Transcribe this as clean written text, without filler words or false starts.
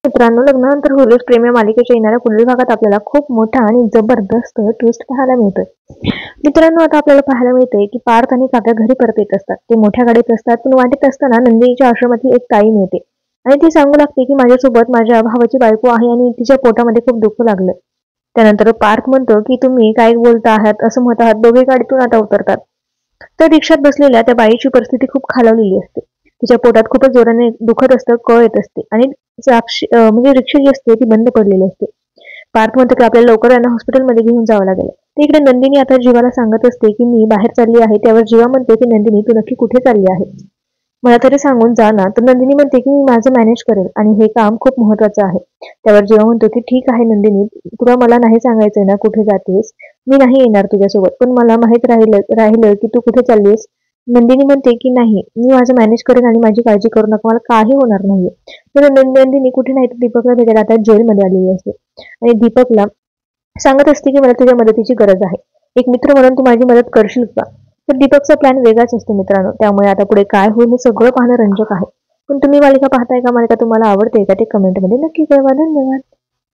मित्रांनो, लग्नानंतर होईलच प्रेम या मालिकेच्या येणाऱ्या पुढील भागात आपल्याला खूप मोठा आणि जबरदस्त ट्विस्ट पाहायला मिळतोय. मित्रांनो, आता आपल्याला पाहायला मिळतंय की पार्थ आणि काव्या घरी परत येत असतात. ते मोठ्या गाडीत असतात, पण वाटेत असताना नंदिनीच्या आश्रमातली एक ताई मिळते आणि ती सांगू लागते की माझ्यासोबत माझ्या भावाची बायको आहे आणि तिच्या पोटामध्ये खूप दुःख लागलं. त्यानंतर पार्थ म्हणतो की तुम्ही काय बोलता आहात असं म्हणत आहात. दोघे गाडीतून आता उतरतात. तर रिक्षात बसलेल्या त्या बाईची परिस्थिती खूप खालावलेली असते. तिच्या पोटात खूपच जोराने दुखत असतं, कळ येत असते आणि म्हणजे रिक्षा जी असते ती बंद पडलेली असते. पार्थ म्हणतो की आपल्याला लवकर यांना हॉस्पिटलमध्ये घेऊन जावं लागेल. तर इकडे नंदिनी आता जीवाला सांगत असते की मी बाहेर चालली आहे. त्यावर जीवा म्हणते की नंदिनी तू नक्की कुठे चालली आहे, मला तरी सांगून जा ना. तर नंदिनी म्हणते की मी माझं मॅनेज करेल आणि हे काम खूप महत्वाचं आहे. त्यावर जीवा म्हणतो की ठीक आहे नंदिनी, तुला मला नाही सांगायचंय ना कुठे जातेस, मी नाही येणार तुझ्यासोबत, पण मला माहित राहिलं राहिलं की तू कुठे चाललीस. नंदिनी म्हणते की नाही, मी माझं मॅनेज करेन आणि माझी काळजी करू नका, मला काही होणार नाहीये. तर नंदिनी कुठे नाही तर दीपकला भेटायला आता जेलमध्ये आलेली असते आणि दीपकला सांगत असते की मला तुझ्या मदतीची गरज आहे. एक मित्र म्हणून तू माझी मदत करशील का. तर दीपकचा प्लॅन वेगळाच असतो मित्रांनो. त्यामुळे आता पुढे काय होईल हे सगळं पाहणं रंजक आहे. पण तुम्ही मालिका पाहताय का, मालिका तुम्हाला आवडते का, ते कमेंटमध्ये नक्की कळवा. धन्यवाद.